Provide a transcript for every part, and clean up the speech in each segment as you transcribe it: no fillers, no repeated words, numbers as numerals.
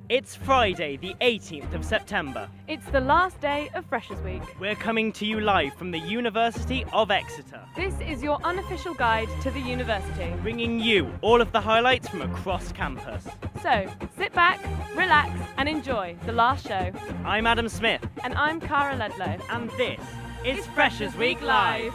It's Friday, the 18th of September. It's the last day of Freshers' Week. We're coming to you live from the University of Exeter. This is your unofficial guide to the university. Bringing you all of the highlights from across campus. So, sit back, relax, and enjoy the last show. I'm Adam Smith. And I'm Cara Ludlow. And this is Freshers' Week Live.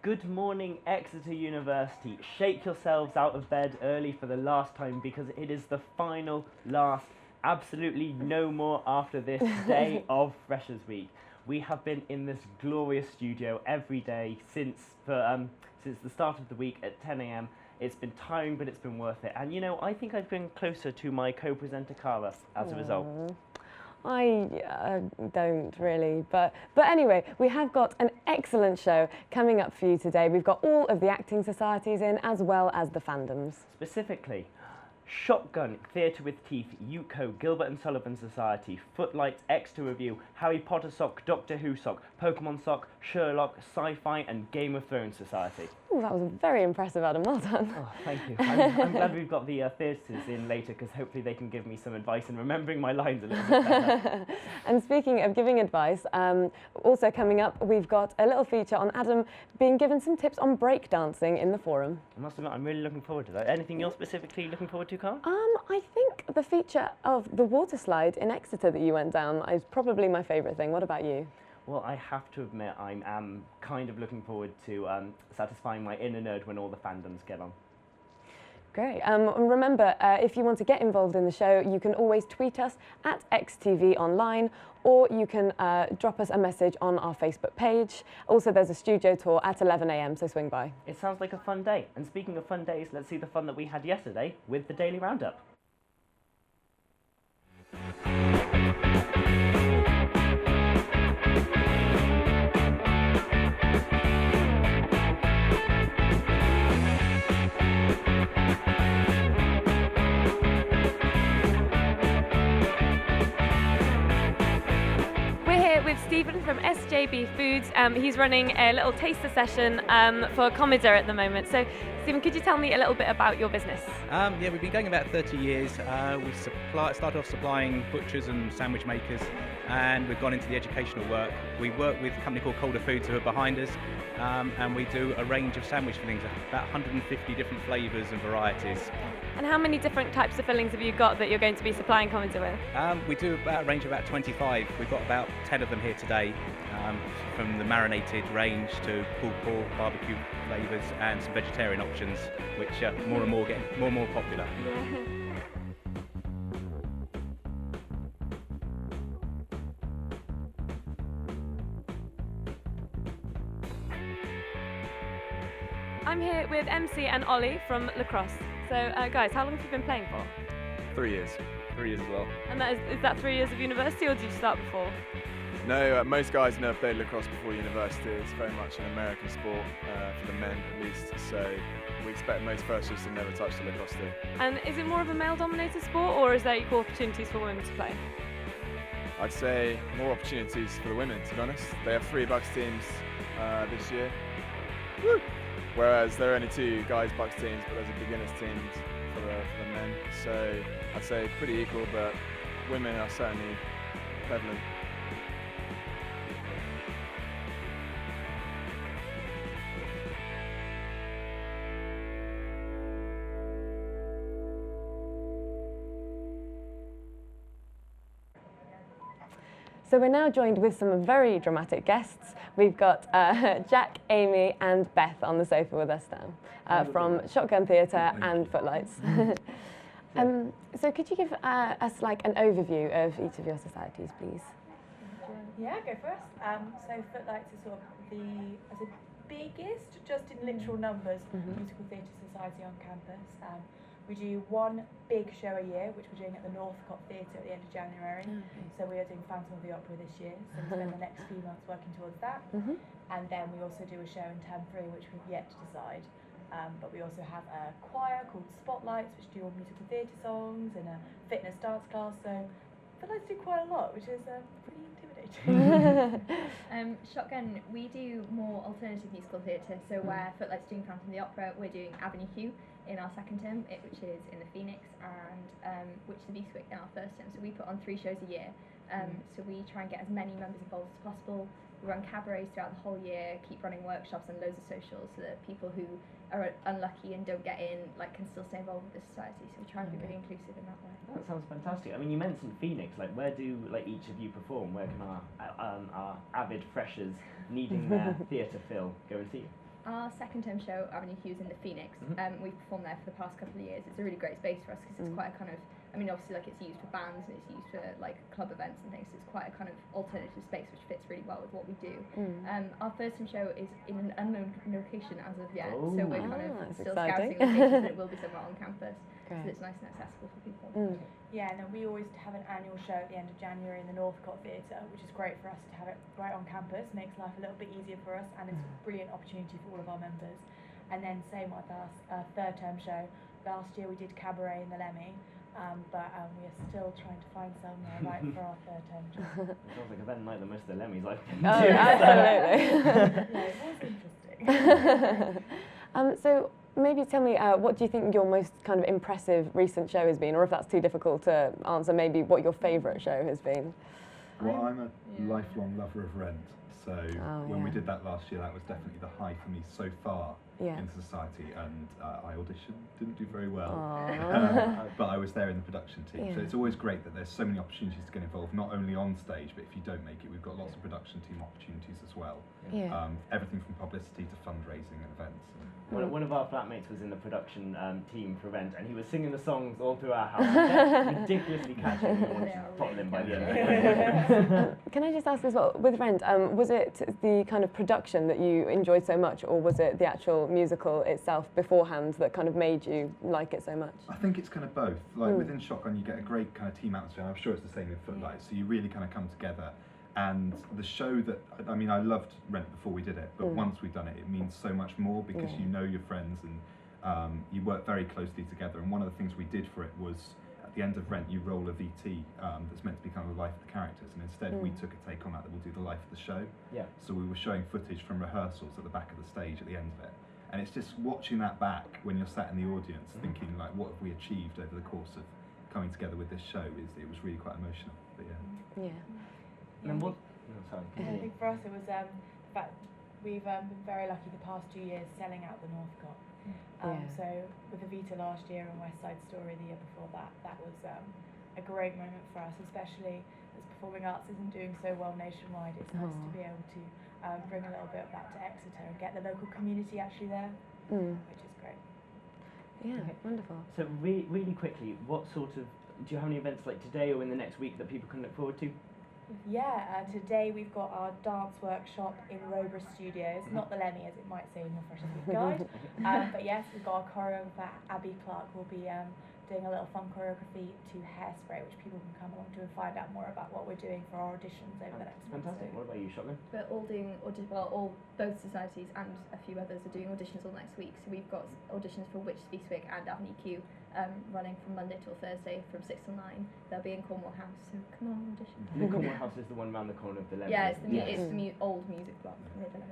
Good morning, Exeter University. Shake yourselves out of bed early for the last time because it is the final, last, absolutely no more after this day of Freshers' Week. We have been in this glorious studio every day since the start of the week at 10 a.m. It's been tiring, but it's been worth it. And you know, I think I've been closer to my co-presenter Cara as a result. I don't really, but anyway, we have got an excellent show coming up for you today. We've got all of the acting societies in, as well as the fandoms. Specifically, Shotgun, Theatre with Teeth, UCO, Gilbert and Sullivan Society, Footlights, Exeter Review, Harry Potter Sock, Doctor Who Sock, Pokemon Sock, Sherlock, Sci-Fi and Game of Thrones Society. Oh, that was very impressive, Adam. Well done. Oh, thank you. I'm glad we've got the theatres in later because hopefully they can give me some advice in remembering my lines a little bit better. And speaking of giving advice, also coming up, we've got a little feature on Adam being given some tips on breakdancing in the forum. I must admit, I'm really looking forward to that. Anything you're specifically looking forward to, Carl? I think the feature of the water slide in Exeter that you went down is probably my favourite thing. What about you? Well, I have to admit, I am kind of looking forward to satisfying my inner nerd when all the fandoms get on. Great. Remember, if you want to get involved in the show, you can always tweet us at XTVOnline, or you can drop us a message on our Facebook page. Also, there's a studio tour at 11 a.m, so swing by. It sounds like a fun day. And speaking of fun days, let's see the fun that we had yesterday with the Daily Roundup. With Stephen from SJB Foods. He's running a little taster session for Commodore at the moment. So, Stephen, could you tell me a little bit about your business? Yeah, we've been going about 30 years. We started off supplying butchers and sandwich makers, and we've gone into the educational work. We work with a company called Colder Foods who are behind us, and we do a range of sandwich fillings, about 150 different flavours and varieties. And how many different types of fillings have you got that you're going to be supplying Commodore with? We do about a range of about 25. We've got about 10 of them here today, from the marinated range to pulled pork, barbecue flavours and some vegetarian options, which are more and more getting more and more popular. I'm here with MC and Ollie from lacrosse. So, guys, how long have you been playing for? 3 years. 3 years as well. And is that 3 years of university, or did you start before? No, most guys never played lacrosse before university. It's very much an American sport, for the men at least, so we expect most first years to never touch the lacrosse stick. And is it more of a male-dominated sport, or is there equal opportunities for women to play? I'd say more opportunities for the women, to be honest. They have 3 Bucks teams this year. Woo! Whereas there are only 2 guys Bucks teams, but there's a beginners team for the men. So I'd say pretty equal, but women are certainly prevalent. So we're now joined with some very dramatic guests. We've got Jack, Amy and Beth on the sofa with us now from Shotgun Theatre and Footlights. So could you give us like an overview of each of your societies, please? Yeah, go first. So Footlights is sort of the biggest, just in literal numbers, musical theatre society on campus. We do one big show a year, which we're doing at the Northcote Theatre at the end of January. So we are doing Phantom of the Opera this year, so we spend the next few months working towards that. And then we also do a show in term 3, which we've yet to decide. But we also have a choir called Spotlights, which do all musical theatre songs, and a fitness dance class. So Footlights do quite a lot, which is pretty intimidating. Shotgun, we do more alternative musical theatre. So where Footlights doing Phantom of the Opera, we're doing Avenue Q in our second term, which is in the Phoenix, and Witch the Beastwick in our first term. So we put on 3 shows a year. So we try and get as many members involved as possible. We run cabarets throughout the whole year, keep running workshops and loads of socials, so that people who are unlucky and don't get in can still stay involved with the society. So we try and be really inclusive in that way. That sounds fantastic. I mean, you mentioned Phoenix. Like, where do each of you perform? Where can our avid freshers needing their theatre fill go and see you? Our second term show, Avenue Q, is in the Phoenix. We've performed there for the past couple of years. It's a really great space for us because it's quite a kind of, I mean, obviously it's used for bands and it's used for club events and things. So it's quite a kind of alternative space which fits really well with what we do. Our first term show is in an unknown location as of yet, so we're kind of still scouting locations, but it will be somewhere on campus. So it's nice and accessible for people. Yeah, and then we always have an annual show at the end of January in the Northcote Theatre, which is great for us to have it right on campus, makes life a little bit easier for us, and it's a brilliant opportunity for all of our members. And then same with our third term show. Last year we did cabaret in the Lemmy, but we are still trying to find somewhere right for our third term show. It sounds like a better night than most of the Lemmys I've been Oh, to. absolutely. Yeah, it was interesting. So maybe tell me, what do you think your most kind of impressive recent show has been, or if that's too difficult to answer, maybe what your favourite show has been? Well, I'm a lifelong lover of Rent, so when we did that last year, that was definitely the high for me so far in society, and I auditioned, didn't do very well, but I was there in the production team, so it's always great that there's so many opportunities to get involved, not only on stage, but if you don't make it, we've got lots of production team opportunities as well. Everything from publicity to fundraising and events. One of our flatmates was in the production team for Rent, and he was singing the songs all through our house. Ridiculously catchy. We wanted to pop in by the end. Can I just ask as well, with Rent, was it the kind of production that you enjoyed so much, or was it the actual musical itself beforehand that kind of made you like it so much? I think it's kind of both. Like within Shotgun, you get a great kind of team atmosphere. I'm sure it's the same with Footlights. So you really kind of come together. And the show that, I mean, I loved Rent before we did it, but once we've done it, it means so much more because you know your friends and you work very closely together. And one of the things we did for it was, at the end of Rent, you roll a VT that's meant to be kind of the life of the characters, and instead we took a take on that will do the life of the show. So we were showing footage from rehearsals at the back of the stage at the end of it. And it's just watching that back when you're sat in the audience thinking, like, what have we achieved over the course of coming together with this show, it was really quite emotional. But And what? No, sorry. I think for us it was the fact we've been very lucky the past 2 years selling out the Northcote. So with the Vita last year and West Side Story the year before that was a great moment for us, especially as performing arts isn't doing so well nationwide. It's nice to be able to bring a little bit of that to Exeter and get the local community actually there, which is great. Wonderful. So really quickly, what sort of, do you have any events like today or in the next week that people can look forward to? Today we've got our dance workshop in Robra Studios, not the Lemmy as it might say in your Freshers Week guide, but yes, we've got our choreographer Abby Clark will be doing a little fun choreography to Hairspray, which people can come along to and find out more about what we're doing for our auditions over the next month. Fantastic. What about you, Shotgun? We're all doing both societies and a few others are doing auditions all next week. So we've got auditions for Witch the Beastwick and Avenue Q running from Monday till Thursday from 6 till 9. They'll be in Cornwall House, so come on, audition. The Cornwall House is the one round the corner of the Lemmy. Yeah, it's the old music block near the Lemmy.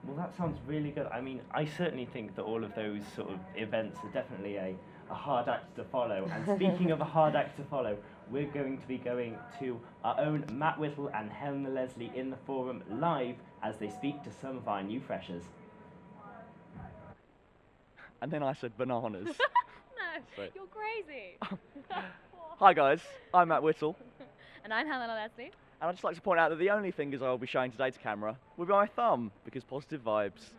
Well, that sounds really good. I mean, I certainly think that all of those sort of events are definitely a hard act to follow. And speaking of a hard act to follow, we're going to be going to our own Matt Whittle and Helena Leslie in the forum live as they speak to some of our new freshers. And then I said bananas. No, you're crazy. Hi guys, I'm Matt Whittle. And I'm Helena Leslie. And I'd just like to point out that the only fingers I will be showing today to camera will be my thumb, because positive vibes.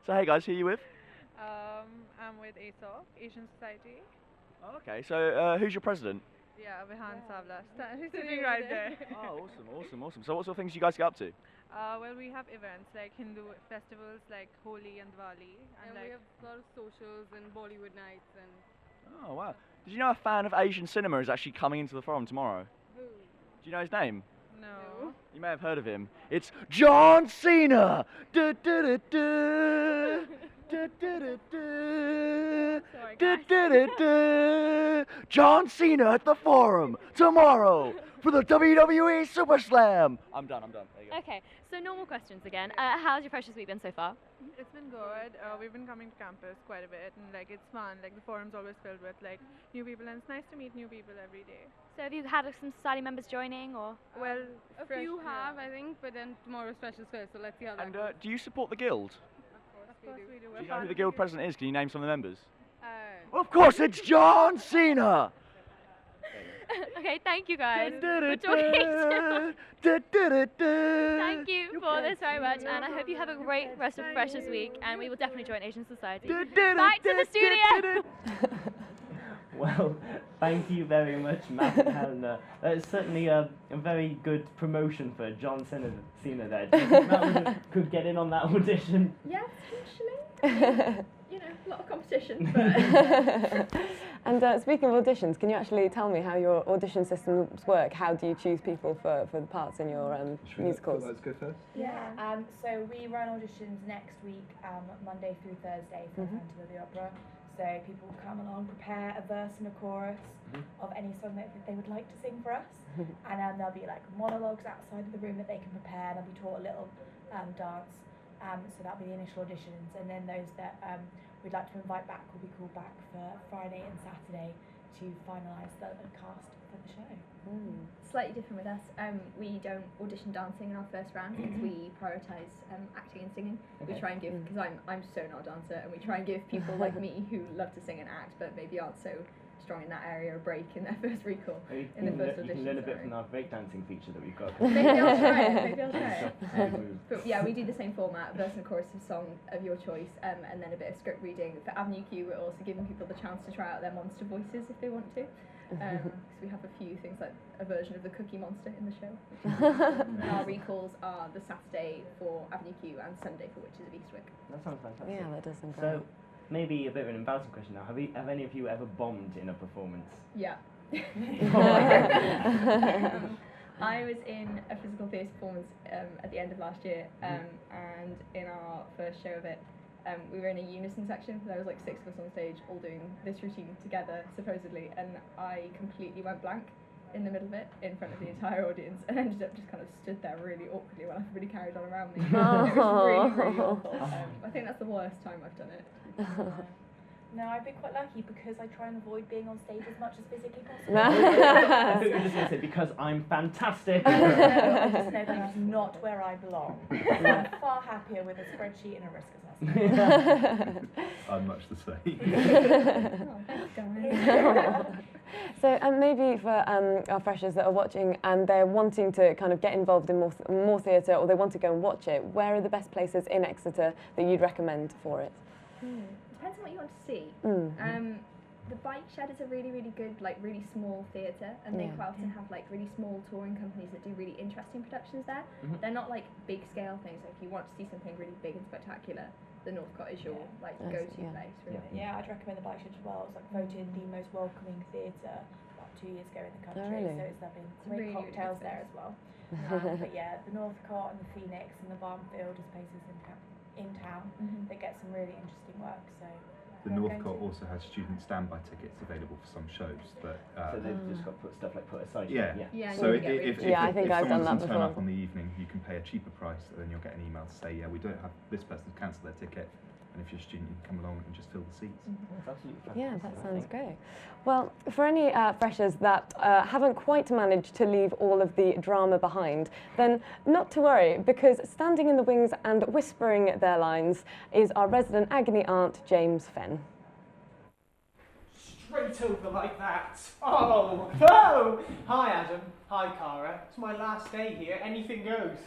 So hey guys, who are you with? I'm with ASOC, Asian Society. Oh, okay, so who's your president? Yeah, Vihan Savla. He's sitting right there. Oh, awesome. So what sort of things do you guys get up to? Well, we have events like Hindu festivals like Holi and Diwali. And we have a lot of socials and Bollywood nights and Oh, wow. Did you know a fan of Asian cinema is actually coming into the forum tomorrow? Who? Do you know his name? No. You may have heard of him. It's John Cena! Du, du, du, du. Du, du, du, du. Sorry, Du, guys. du, du, du. John Cena at the forum tomorrow for the WWE Super Slam. I'm done. There you go. Okay, so normal questions again. How's your Freshers Week been so far? It's been good. We've been coming to campus quite a bit, and like it's fun. Like the forum's always filled with like new people, and it's nice to meet new people every day. So have you had some society members joining, or? Well, A few have, I think, but then tomorrow's Freshers First, so let's see how that And goes. do you support the guild? Of course we do. Do you know who the guild president is? Can you name some of the members? Uh, Of course, it's John Cena! Okay, thank you guys Du, for du, talking to du, du, du, du. Thank you for this very much, and I hope you have a great rest of Freshers Week, and we will definitely join Asian Society. Du, du, du, Back to du, the du, studio! du, du. Well, thank you very much, Matt and Helena. That's certainly a very good promotion for John Cena there. Do you think Matt could get in on that audition? Yeah, potentially. You know, a lot of competition, but And speaking of auditions, can you actually tell me how your audition systems work? How do you choose people for the parts in your musicals? Let's go first. Yeah. So we run auditions next week, Monday through Thursday for Phantom of the Opera. So people will come along, prepare a verse and a chorus of any song that they would like to sing for us, and there'll be like monologues outside of the room that they can prepare. They'll be taught a little dance. So that'll be the initial auditions, and then those that we'd like to invite back will be called back for Friday and Saturday to finalise the cast for the show. slightly different with us. We don't audition dancing in our first round because we prioritise acting and singing. We try and give, because I'm so not a dancer, and we try and give people like me who love to sing and act but maybe aren't so strong in that area a break in their first recall, in the first audition. You can learn a bit from our breakdancing feature that we've got. Maybe I'll try it. But yeah, we do the same format, verse and chorus of song of your choice, and then a bit of script reading. For Avenue Q, we're also giving people the chance to try out their monster voices if they want to. Because we have a few things like a version of the Cookie Monster in the show. And our recalls are the Saturday for Avenue Q and Sunday for Witches of Eastwick. That sounds fantastic. Yeah, that does sound great. So, maybe a bit of an embarrassing question now. Have any of you ever bombed in a performance? Yeah. I was in a physical theatre performance at the end of last year, and in our first show of it, we were in a unison section. There was like 6 of us on stage all doing this routine together, supposedly, and I completely went blank in the middle of it, in front of the entire audience, and ended up just kind of stood there really awkwardly while everybody carried on around me. It was really, really awful. I think that's the worst time I've done it. No, I've been quite lucky because I try and avoid being on stage as much as physically possible. I thought you were just going to say, because I'm fantastic. No, I just know that's not where I belong. I'm far happier with a spreadsheet and a risk assessment. I'm much the same. Oh, thanks, guys. So maybe for our freshers that are watching and they're wanting to kind of get involved in more theatre, or they want to go and watch it, where are the best places in Exeter that you'd recommend for it? Depends on what you want to see. The Bike Shed is a really, really good, like really small theatre, and they quite often have like really small touring companies that do really interesting productions there. They're not like big scale things. Like if you want to see something really big and spectacular, the Northcott is your like go-to place. Really. Yeah, I'd recommend the Bike Shed as well. It was like voted the most welcoming theatre about 2 years ago in the country. Oh, really? So it's lovely. Great really, cocktails really there as well. But yeah, the Northcott and the Phoenix and the Barnfield is places in town that get some really interesting work. So The Northcott also has student standby tickets available for some shows. That, so they've just got stuff like put aside. Yeah. Yeah, So you if I think I've done that someone doesn't turn before. up on the evening, you can pay a cheaper price, and then you'll get an email to say, yeah, we don't have this person's cancelled their ticket, and if you're a student, you can come along and just fill the seats. That's absolutely fantastic. Yeah, that I sounds think. great. Well, for any freshers that haven't quite managed to leave all of the drama behind, then not to worry, because standing in the wings and whispering their lines is our resident agony aunt, James Fenn. Straight over like that. Oh, oh! Hi, Adam. Hi, Cara. It's my last day here. Anything goes.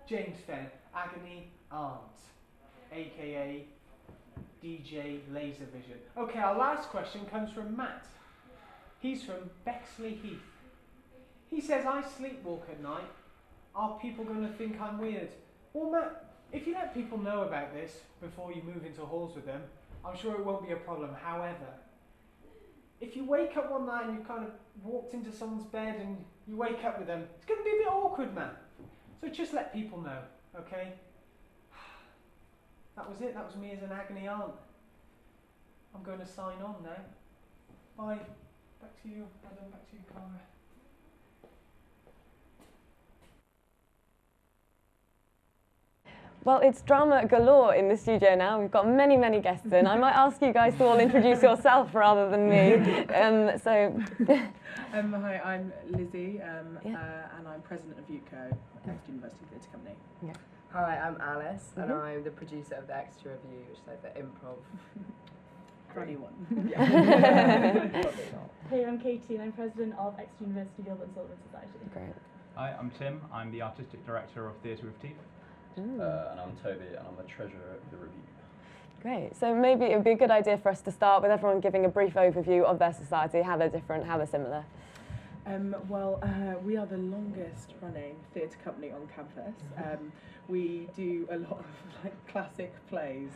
James Fenn, Agony Aunt, aka DJ Laser Vision. Okay, our last question comes from Matt. He's from Bexley Heath. He says, I sleepwalk at night. Are people going to think I'm weird? Well, Matt, if you let people know about this before you move into halls with them, I'm sure it won't be a problem. However, if you wake up one night and you've kind of walked into someone's bed and you wake up with them, it's going to be a bit awkward, man. So just let people know, okay? That was it. That was me as an agony aunt. I'm going to sign on now. Bye. Back to you, Adam. Back to you, Cara. Well, it's drama galore in the studio now. We've got many, many guests in. I might ask you guys to all introduce yourself rather than me. Hi, I'm Lizzie, and I'm president of UCO, Exeter University Theatre Company. Yeah. Hi, I'm Alice, and I'm the producer of the Exeter Review, which is like the improv. Funny one. Hey, I'm Katie, and I'm president of Exeter University Gilbert and Sullivan Society. Great. Hi, I'm Tim. I'm the artistic director of Theatre with Teeth. And I'm Toby, and I'm the treasurer of the review. Great. So maybe it would be a good idea for us to start with everyone giving a brief overview of their society, how they're different, how they're similar. We are the longest running theatre company on campus. We do a lot of like classic plays.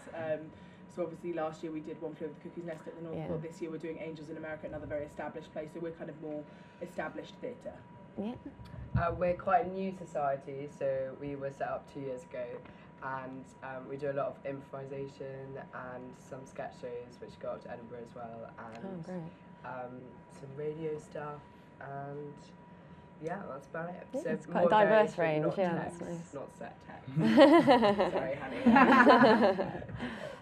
So obviously last year we did One Flew Over the Cuckoo's Nest at the North Pole. This year we're doing Angels in America, another very established play. So we're kind of more established theatre. Yeah. We're quite a new society, so we were set up 2 years ago, and we do a lot of improvisation and some sketch shows which go up to Edinburgh as well, and some radio stuff, and yeah, that's about it. Yeah, so it's quite a diverse range, not yeah, text, that's nice. not set text. Sorry,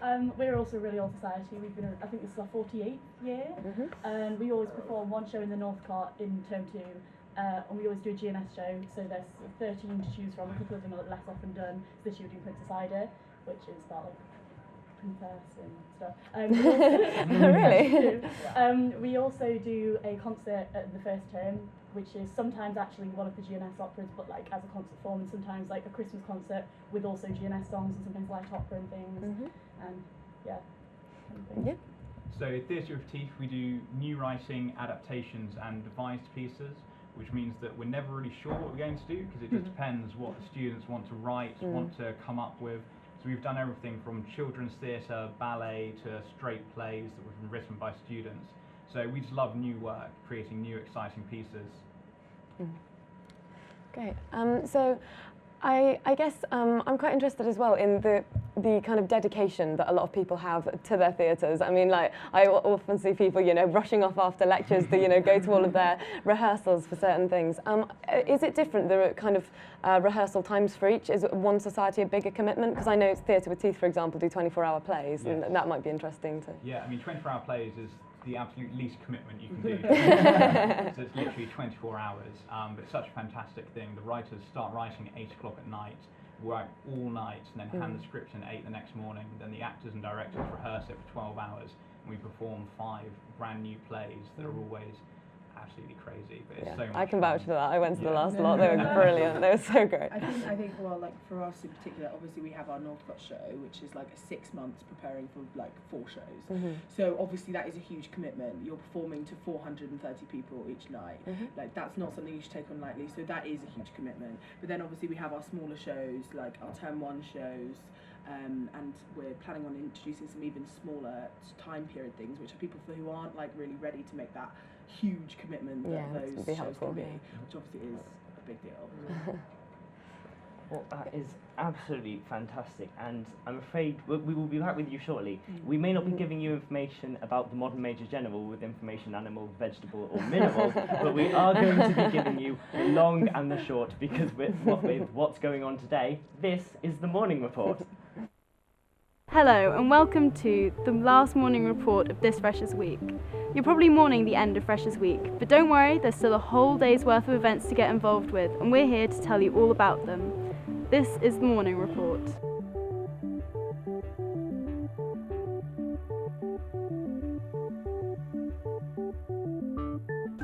honey. We're also a really old society. We've been, I think this is our 48th year, and we always perform one show in the Northcott in term 2. And we always do a GNS show, so there's 13 to choose from. A couple of them are less often done. So this year we're doing Princess Ida, which is about like princess and stuff. Really? We also do a concert at the first term, which is sometimes actually one of the GNS operas, but like as a concert form, and sometimes like a Christmas concert with also GNS songs and sometimes light opera and things. And yeah. Yeah. So Theatre with Teeth, we do new writing, adaptations, and devised pieces, which means that we're never really sure what we're going to do, because it just depends what the students want to write, want to come up with. So we've done everything from children's theatre, ballet, to straight plays that were written by students. So we just love new work, creating new exciting pieces. Great. So I guess I'm quite interested as well in the kind of dedication that a lot of people have to their theatres. I mean, like, I often see people, you know, rushing off after lectures to, you know, go to all of their rehearsals for certain things. Is it different, the kind of rehearsal times for each? Is one society a bigger commitment? Because I know Theatre with Teeth, for example, do 24-hour plays, and that might be interesting too. Yeah, I mean, 24-hour plays is the absolute least commitment you can do. So it's literally 24 hours, but it's such a fantastic thing. The writers start writing at 8 o'clock at night, work all night, and then hand the script in at 8 the next morning. Then the actors and directors rehearse it for 12 hours, and we perform 5 brand new plays that are always absolutely crazy, but it's so much I can fun. vouch for that. I went to the last lot. They were brilliant. They were so great. I think, well, like for us in particular, obviously we have our Northcott show, which is like 6 months preparing for like 4 shows. So obviously that is a huge commitment. You're performing to 430 people each night. Like that's not something you should take on lightly. So that is a huge commitment. But then obviously we have our smaller shows, like our term 1 shows. And we're planning on introducing some even smaller time period things, which are people who aren't like really ready to make that huge commitment that those shows can be, which obviously is a big deal. Well, that is absolutely fantastic, and I'm afraid we will be back with you shortly. We may not be giving you information about the modern Major General with information animal, vegetable or mineral, but we are going to be giving you the long and the short, because with what's going on today, this is the morning report. Hello and welcome to the last morning report of this Freshers Week. You're probably mourning the end of Freshers Week, but don't worry, there's still a whole day's worth of events to get involved with, and we're here to tell you all about them. This is the morning report.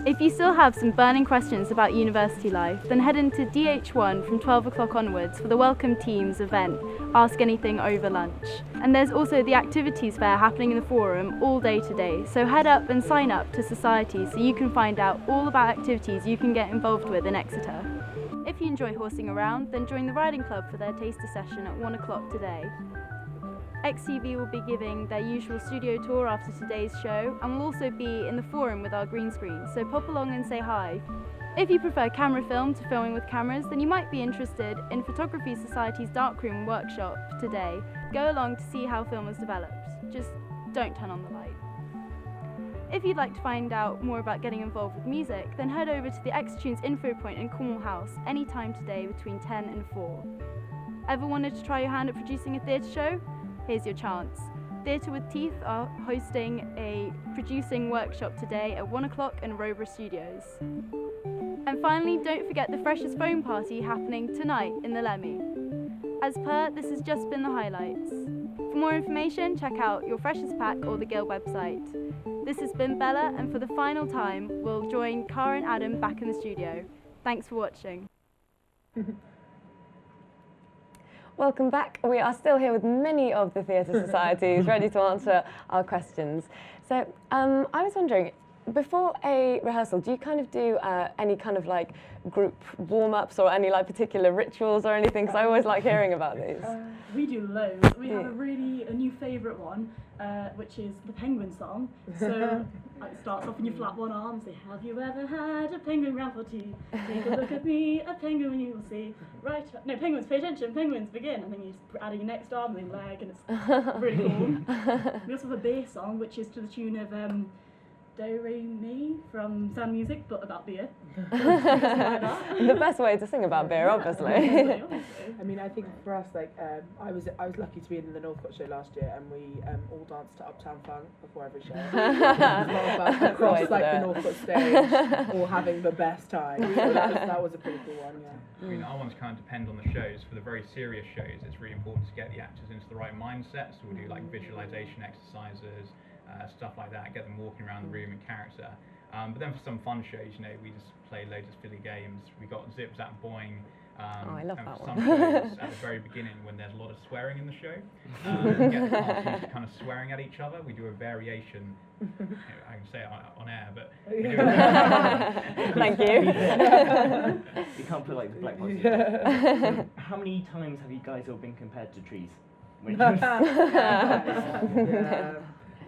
If you still have some burning questions about university life, then head into DH1 from 12 o'clock onwards for the Welcome Teams event, Ask Anything Over Lunch. And there's also the activities fair happening in the forum all day today, so head up and sign up to Society so you can find out all about activities you can get involved with in Exeter. If you enjoy horsing around, then join the riding club for their taster session at 1 o'clock today. XTV will be giving their usual studio tour after today's show, and will also be in the forum with our green screen, so pop along and say hi. If you prefer camera film to filming with cameras, then you might be interested in Photography Society's darkroom workshop today. Go along to see how film was developed. Just don't turn on the light. If you'd like to find out more about getting involved with music, then head over to the XTunes info point in Cornwall House anytime today between 10 and 4. Ever wanted to try your hand at producing a theatre show? Here's your chance. Theatre with Teeth are hosting a producing workshop today at 1 o'clock in Rover Studios. And finally, don't forget the Freshers Foam Party happening tonight in the Lemmy. As per, this has just been the highlights. For more information, check out your Freshers Pack or the Guild website. This has been Bella, and for the final time, we'll join Cara and Adam back in the studio. Thanks for watching. Welcome back. We are still here with many of the theatre societies ready to answer our questions. So I was wondering, before a rehearsal, do you kind of do any kind of like group warm-ups or any like particular rituals or anything? Because I always like hearing about these. We do loads. We have a new favourite one, which is the penguin song. So it starts off and you flap one arm and say, have you ever had a penguin round for tea? Take a look at me, a penguin you will see. Right, no, penguins, pay attention, penguins, begin. And then you just add your next arm and then leg, and it's really cool. We also have a bass song, which is to the tune of Do Re Mi from Sound Music, but about beer. The best way to sing about beer, obviously. I mean, I think for us, like, I was lucky to be in the Northcote show last year, and we all danced to Uptown Funk before every show. Across like the Northcote stage, all having the best time. So that was a pretty cool one, yeah. I mean, our ones kind of depend on the shows. For the very serious shows, it's really important to get the actors into the right mindset. So we'll do like visualization exercises, stuff like that, get them walking around the room in character. But then for some fun shows, you know, we just play loads of silly games. We got Zip Zap Boing. I love and that for one. some shows at the very beginning, when there's a lot of swearing in the show, get the cast used to kind of swearing at each other. We do a variation. You know, I can say it on air, but we do Thank you. You can't put like the black boxes. So how many times have you guys all been compared to trees? Yeah.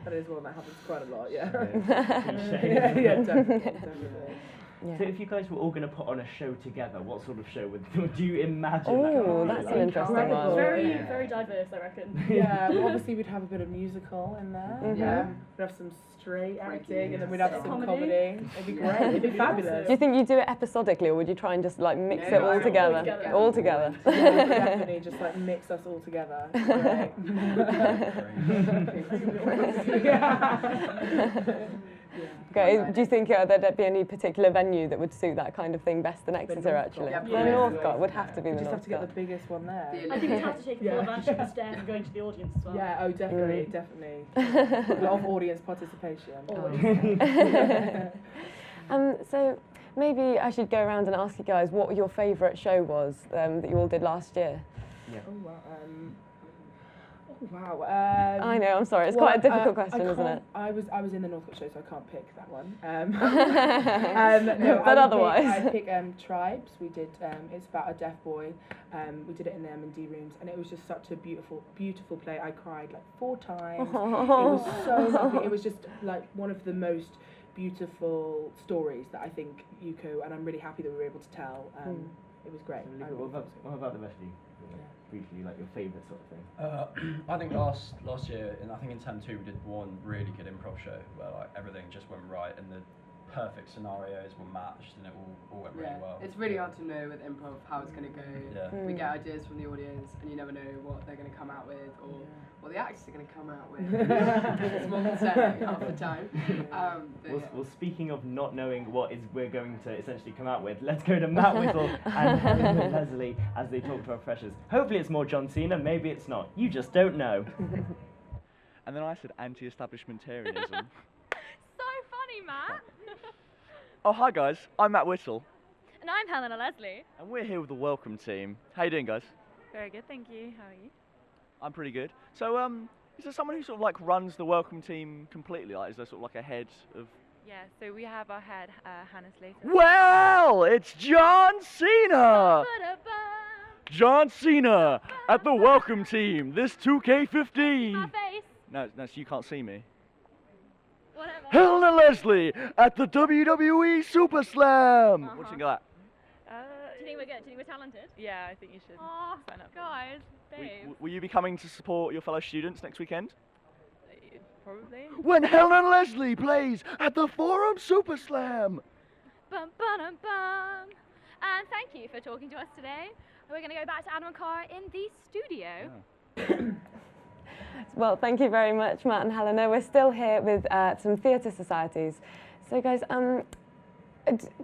That is one that happens quite a lot, yeah. Yeah, definitely. Yeah. So if you guys were all going to put on a show together, what sort of show would do you imagine? Oh, that's an interesting one. Very diverse, I reckon. Yeah, well, obviously we'd have a bit of musical in there. Mm-hmm. Yeah, we'd have some straight acting, and then we'd have some comedy. It'd be great. It'd be fabulous. Do you think you'd do it episodically, or would you try and just like mix it all together? All together. Yeah, definitely, just like mix us all together. Okay, do you think there'd be any particular venue that would suit that kind of thing best than Exeter, actually? Yeah, the Northcote would have to be the just Northcote. have to get the biggest one there. I think we'd have to take a full advantage of the stairs and going to the audience as well. Yeah, oh definitely, definitely. A lot of audience participation. So maybe I should go around and ask you guys what your favourite show was that you all did last year. Yeah. Wow. I know, I'm sorry, it's quite a difficult question, isn't it? I was in the Northcote show, so I can't pick that one. No, but otherwise. I'd pick Tribes. We did, it's about a deaf boy. We did it in the M&D rooms, and it was just such a beautiful, beautiful play. I cried like 4 times. It was so lovely. It was just like one of the most beautiful stories that I think Yuko, and I'm really happy that we were able to tell. It was great. What about the rest of you? Briefly, like your favourite sort of thing? I think last year, and I think in Term 2 we did one really good improv show where like everything just went right and the perfect scenarios were matched and it all went really well. It's really hard to know with improv how it's going to go. Yeah. We get ideas from the audience and you never know what they're going to come out with or what the actors are going to come out with. It's more concerning half the time. Well, speaking of not knowing what we're going to essentially come out with, let's go to Matt Whittle and Leslie as they talk to our freshers. Hopefully it's more John Cena, maybe it's not. You just don't know. And then I said anti-establishmentarianism. So funny, Matt. Oh, hi guys, I'm Matt Whittle. And I'm Helena Leslie. And we're here with the Welcome team. How you doing, guys? Very good, thank you. How are you? I'm pretty good. So, is there someone who sort of like runs the Welcome team completely? Like, is there sort of like a head of... Yeah, so we have our head, Hannah Slater. Well, it's John Cena! John Cena at the welcome team, this 2K15. My face. No, so you can't see me. Whatever. Helena Leslie at the WWE Super Slam. What do you think of that? Do you think we're good? Do you think we're talented? Yeah, I think you should Oh, sign up. guys, babe. Will you be coming to support your fellow students next weekend? Probably. When Helena Leslie plays at the Forum Super Slam. Bum, bum, bum. And thank you for talking to us today. We're going to go back to Adam and Cara in the studio. Well, thank you very much, Matt and Helena. We're still here with some theatre societies. So, guys, do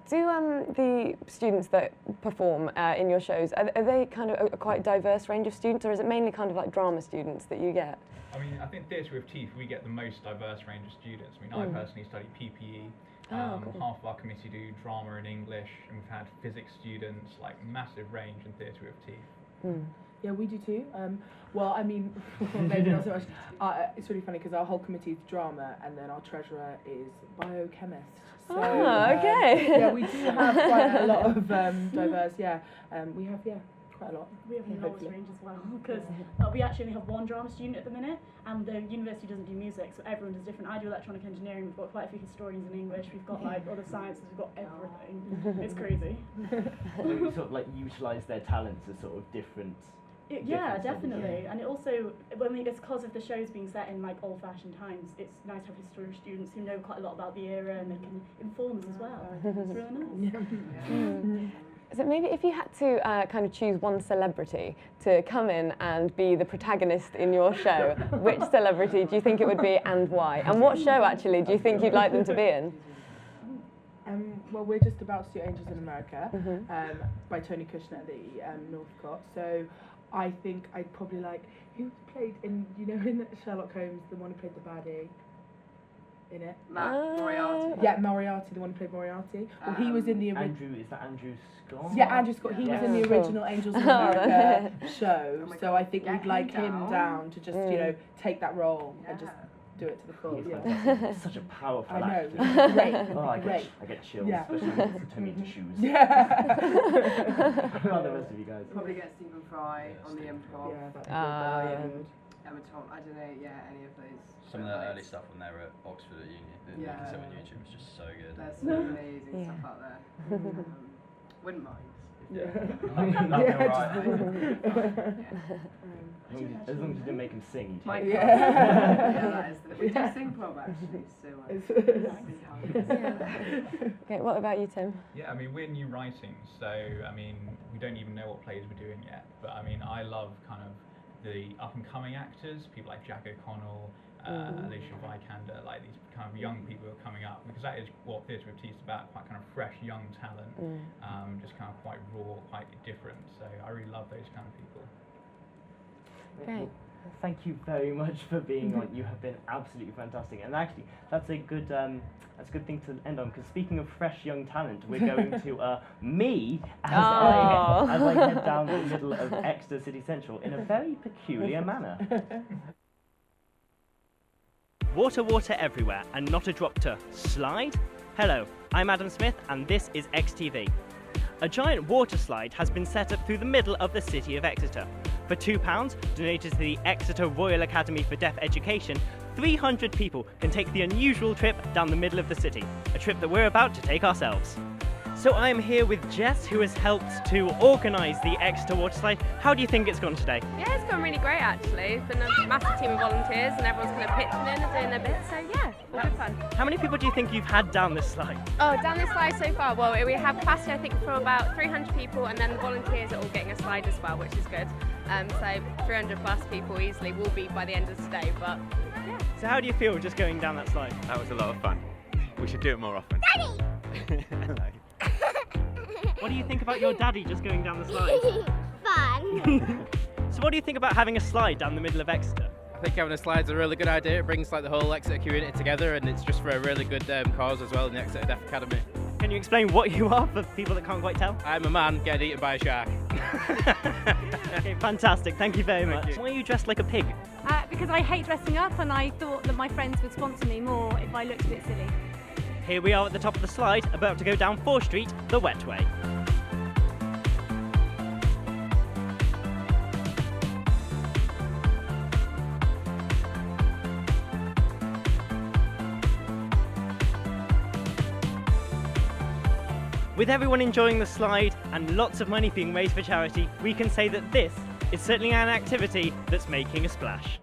the students that perform in your shows, are they kind of a quite diverse range of students, or is it mainly kind of like drama students that you get? I mean, I think Theatre with Teeth, we get the most diverse range of students. I mean, I personally study PPE. Cool. Half of our committee do drama and English, and we've had physics students, like massive range in Theatre with Teeth. Yeah, we do too. Well, I mean, maybe not so much. It's really funny because our whole committee is drama, and then our treasurer is biochemist. So, okay. Yeah, we do have quite a lot of diverse. Yeah, we have quite a lot. We have the lowest range as well, because we actually only have one drama student at the minute, and the university doesn't do music, so everyone does different. I do electronic engineering. We've got quite a few historians in English. We've got like other sciences. We've got everything. It's crazy. So you sort of like utilise their talents as sort of different. Yeah, definitely. And it also, it's because of the shows being set in like old-fashioned times, it's nice to have historical students who know quite a lot about the era and they can inform us as well. It's really nice. So maybe if you had to kind of choose one celebrity to come in and be the protagonist in your show, which celebrity do you think it would be and why? And what show actually do you think you'd like them to be in? Well, we're just about to do Angels in America by Tony Kushner at the Northcott. So I think I'd probably like, who played in Sherlock Holmes, the one who played the baddie in it? Moriarty. Yeah, Moriarty, the one who played Moriarty. Well, he was in the original. Is that Andrew Scott? Yeah, Andrew Scott. He was in the original Angels in America show. So I think we'd like him down to just, take that role and just do it to the full. Yeah. Such a powerful actor. Great. I get chills, especially when it's Tommy to shoes. Yeah. Who are the rest of you guys? Probably get Stephen Fry on the improv. Emma Tom, I don't know, any of those. Some of the early stuff when they were at Oxford at uni, the cassette on YouTube was just so good. There's some amazing stuff out there. Wouldn't mind. Yeah. As long as you didn't make him sing. That is we do sing prov actually, so Okay, what about you, Tim? Yeah, I mean, we're new writing, so I mean, we don't even know what plays we're doing yet. But I mean, I love kind of the up-and-coming actors, people like Jack O'Connell, Alicia Vikander, like these kind of young people who are coming up, because that is what Theatre with Teeth is about, quite kind of fresh, young talent, just kind of quite raw, quite different. So I really love those kind of people. Great. Thank you very much for being on. You have been absolutely fantastic, and actually, that's a good thing to end on. Because speaking of fresh young talent, we're going to me as I head down the middle of Exeter City Central in a very peculiar manner. Water, water everywhere, and not a drop to slide. Hello, I'm Adam Smith, and this is XTV. A giant water slide has been set up through the middle of the city of Exeter. For £2, donated to the Exeter Royal Academy for Deaf Education, 300 people can take the unusual trip down the middle of the city, a trip that we're about to take ourselves. So I am here with Jess, who has helped to organise the Exeter water slide. How do you think it's gone today? Yeah, it's gone really great actually. It's been a massive team of volunteers and everyone's kind of pitching in and doing their bit, so yeah, all good fun. How many people do you think you've had down this slide? Oh, down this slide so far, well, we have capacity I think for about 300 people, and then the volunteers are all getting a slide as well, which is good. So 300 plus people easily will be by the end of today, but yeah. So how do you feel just going down that slide? That was a lot of fun. We should do it more often. Daddy! Hello. What do you think about your daddy just going down the slide? Fun. So what do you think about having a slide down the middle of Exeter? I think having a slide is a really good idea. It brings like the whole Exeter community together, and it's just for a really good cause as well in the Exeter Deaf Academy. Can you explain what you are for people that can't quite tell? I'm a man getting eaten by a shark. Okay, fantastic. Thank you very much. Why are you dressed like a pig? Because I hate dressing up, and I thought that my friends would sponsor me more if I looked a bit silly. Here we are at the top of the slide, about to go down 4th Street, the wet way. With everyone enjoying the slide and lots of money being raised for charity, we can say that this is certainly an activity that's making a splash.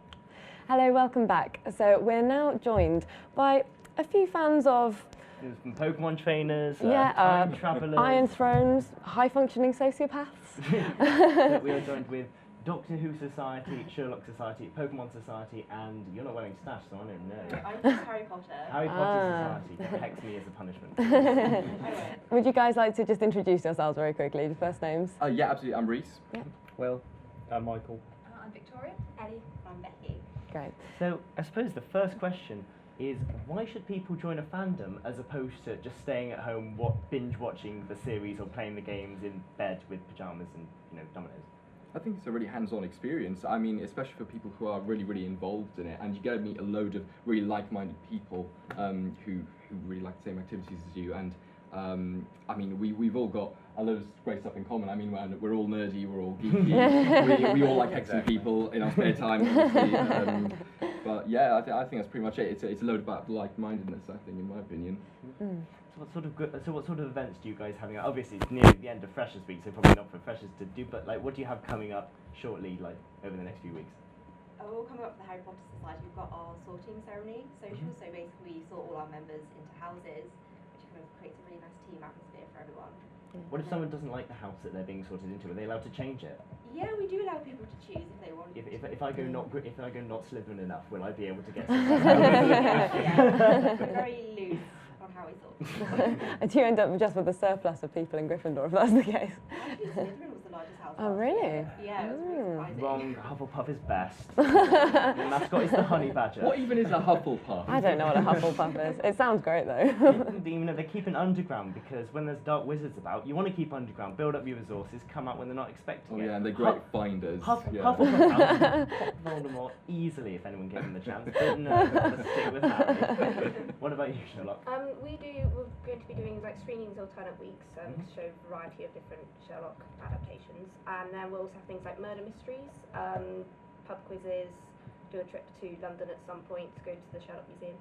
Hello, welcome back. So we're now joined by a few fans of There's some Pokemon trainers, time travellers, Iron Thrones, high-functioning sociopaths. So we are joined with Doctor Who Society, Sherlock Society, Pokemon Society, and you're not wearing stash, so I don't know. I'm just Harry Potter. Harry Potter Society. Hex me as a punishment. Would you guys like to just introduce yourselves very quickly, the first names? Yeah, absolutely. I'm Reese. Yeah. Will. I'm Michael. I'm Victoria. Ellie. I'm Becky. Great. So I suppose the first question is, why should people join a fandom as opposed to just staying at home binge watching the series or playing the games in bed with pyjamas and dominoes? I think it's a really hands-on experience. I mean, especially for people who are really, really involved in it, and you get to meet a load of really like-minded people who really like the same activities as you. And I mean, we've all got a load of great stuff in common. I mean, we're all nerdy, we're all geeky, we all like hexing people in our spare time, obviously. But yeah, I think that's pretty much it. It's a load about like-mindedness, I think, in my opinion. So what sort of events do you guys have? Obviously, it's nearly the end of Freshers Week, so probably not for Freshers to do. But like, what do you have coming up shortly, like over the next few weeks? We're all coming up for the Harry Potter Society. We've got our sorting ceremony, social. So basically, we sort all our members into houses, which kind of creates a really nice team atmosphere for everyone. What if someone doesn't like the house that they're being sorted into? Are they allowed to change it? Yeah, we do allow people to choose if they want. If I go not Slytherin enough, will I be able to get? Yeah, we're very loose on how we sort. Do you end up just with a surplus of people in Gryffindor if that's the case? Actually, Slytherin was the largest house. Oh, really? Yeah, it was really surprising. Wrong. Hufflepuff is best. The mascot is the honey badger. What even is a Hufflepuff? I don't know what a Hufflepuff is. It sounds great though. They keep it underground because when there's dark wizards about, you want to keep underground, build up your resources, come out when they're not expecting it. Oh yeah, and they're great finders. Hufflepuff House pop Voldemort easily if anyone gave him the chance. But no, let's stick with Harry. What about you, Sherlock? We're going to be doing like screenings alternate weeks to show a variety of different Sherlock adaptations, and then we'll also have things like murder mysteries, pub quizzes, do a trip to London at some point to go to the Sherlock Museum.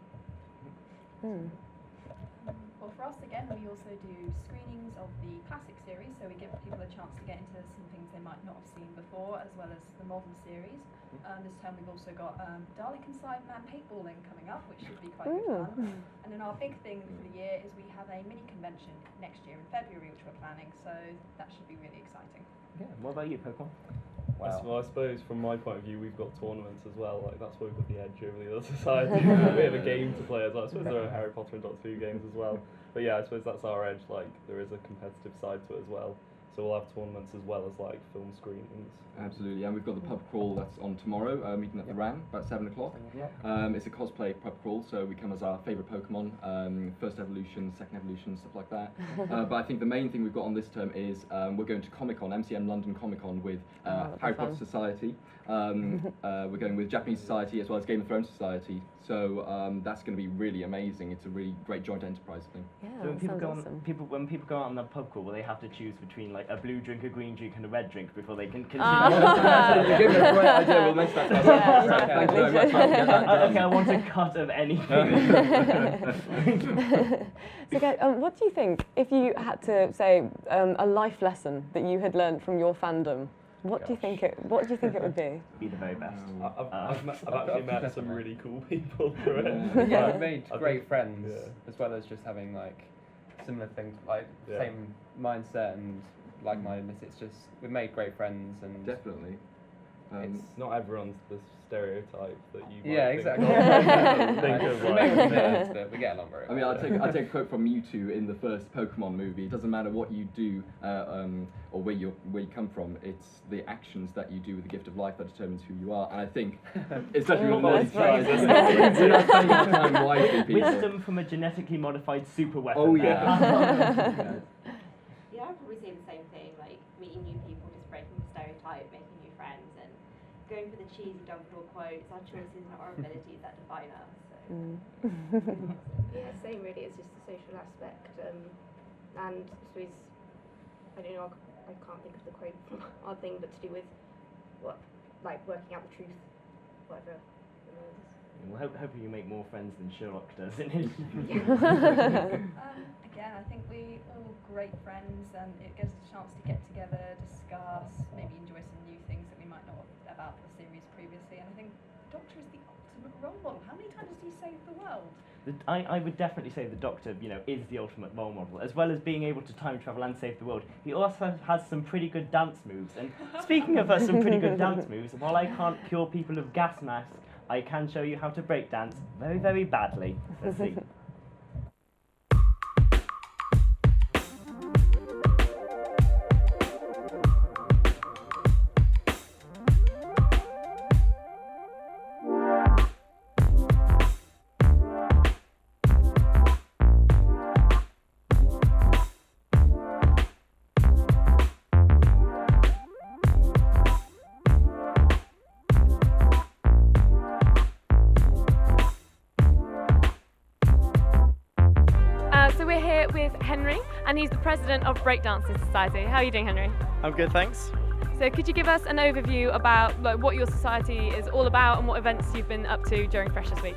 Well, for us again, we also do screenings of the classic series, so we give people a chance to get into some things they might not have seen before, as well as the modern series. This term we've also got Dalek and Cyberman paintballing coming up, which should be quite good fun. And then our big thing for the year is we have a mini convention next year in February, which we're planning, so that should be really exciting. Yeah. What about you, Pokemon? Wow. Well, I suppose from my point of view, we've got tournaments as well. Like that's where we've got the edge over the other society. We have a game to play as well. I suppose there are Harry Potter and Doctor Who games as well. But yeah, I suppose that's our edge. Like there is a competitive side to it as well. So we'll have tournaments as well as like film screenings. Absolutely, and we've got the pub crawl that's on tomorrow, meeting at the Ran, about 7 o'clock. It's a cosplay pub crawl, so we come as our favourite Pokemon, first evolution, second evolution, stuff like that. But I think the main thing we've got on this term is we're going to Comic-Con, MCM London Comic-Con with Harry Potter Society. We're going with Japanese Society as well as Game of Thrones Society. So that's going to be really amazing. It's a really great joint enterprise thing. Yeah, so when people go awesome. when people go out on the pub crawl, will they have to choose between like a blue drink, a green drink, and a red drink before they can continue? You're giving a great idea. We'll mention that. Thank you very much. Okay, I want a cut of anything. So, guys, what do you think if you had to say a life lesson that you had learned from your fandom? What do you think it would be? Be the very best. I've actually met some really cool people through it. Yeah, we've made great friends, as well as just having like similar things, like same mindset and like-mindedness. It's just we've made great friends and definitely. It's not everyone's the stereotype that you might exactly. think of. But we get along very well. I mean, I'll take a quote from Mewtwo in the first Pokemon movie. It doesn't matter what you do or where you come from. It's the actions that you do with the gift of life that determines who you are. And I think, especially with nerdy tries, we're not spending our time wisely, people. Wisdom from a genetically modified super weapon. Oh yeah. Yeah, I'd probably say the same thing. Like meeting new people, just breaking the stereotype, making new friends, and going for the cheesy Dumbledore quotes. Our choices, not our abilities, that define us. So. Yeah, same really. It's just the social aspect, and I suppose I don't know. I can't think of the quote from our thing, but to do with what, like working out the truth, whatever Well, hoping you make more friends than Sherlock does in his. Again, I think we all great friends, and it gives us a chance to get together, discuss, maybe enjoy some new things that we might not have about the series previously. And I think the Doctor is the ultimate role model. How many times has he saved the world? I would definitely say the Doctor, is the ultimate role model. As well as being able to time travel and save the world, he also has some pretty good dance moves. And speaking of some pretty good dance moves, while I can't cure people of gas masks, I can show you how to break dance very, very badly. Let's see. And he's the president of Breakdancing Society. How are you doing, Henry? I'm good, thanks. So could you give us an overview about what your society is all about and what events you've been up to during Freshers Week?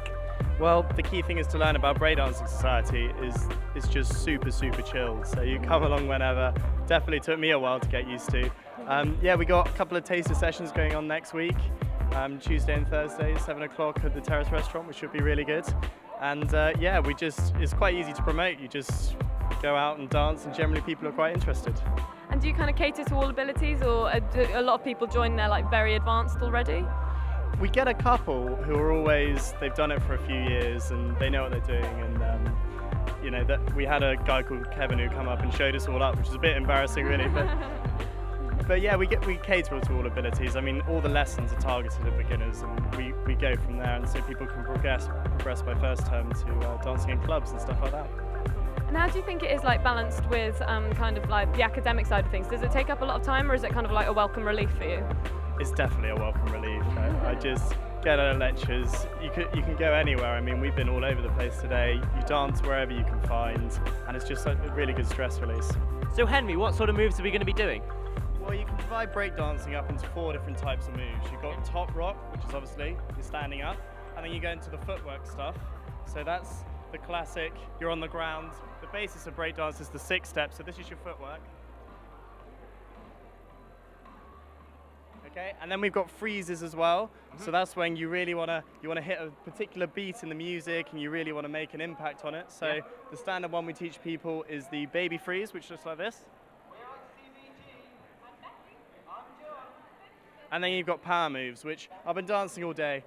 Well, the key thing is to learn about Breakdancing Society is it's just super chill. So you come along whenever. Definitely took me a while to get used to. Yeah, we got a couple of taster sessions going on next week. Tuesday and Thursday, 7 o'clock at the Terrace Restaurant, which should be really good. And yeah, it's quite easy to promote. You just go out and dance, and generally people are quite interested. And do you kind of cater to all abilities, or do a lot of people join there very advanced already? We get a couple who are they've done it for a few years and they know what they're doing, and that we had a guy called Kevin who come up and showed us all up, which is a bit embarrassing really, but yeah, we cater to all abilities. I mean, all the lessons are targeted at beginners, and we go from there, and so people can progress by first term to dancing in clubs and stuff like that. And how do you think it is balanced with the academic side of things? Does it take up a lot of time, or is it kind of like a welcome relief for you? It's definitely a welcome relief. I just get out of lectures. You can go anywhere. I mean, we've been all over the place today. You dance wherever you can find, and it's just a really good stress release. So Henry, what sort of moves are we going to be doing? Well, you can divide breakdancing up into 4 different types of moves. You've got top rock, which is obviously you're standing up, and then you go into the footwork stuff. So that's the classic, you're on the ground. The basis of breakdance is the 6 steps, so this is your footwork. Okay, and then we've got freezes as well. So that's when you really want to hit a particular beat in the music, and you really want to make an impact on it. So the standard one we teach people is the baby freeze, which looks like this. And then you've got power moves, which I've been dancing all day.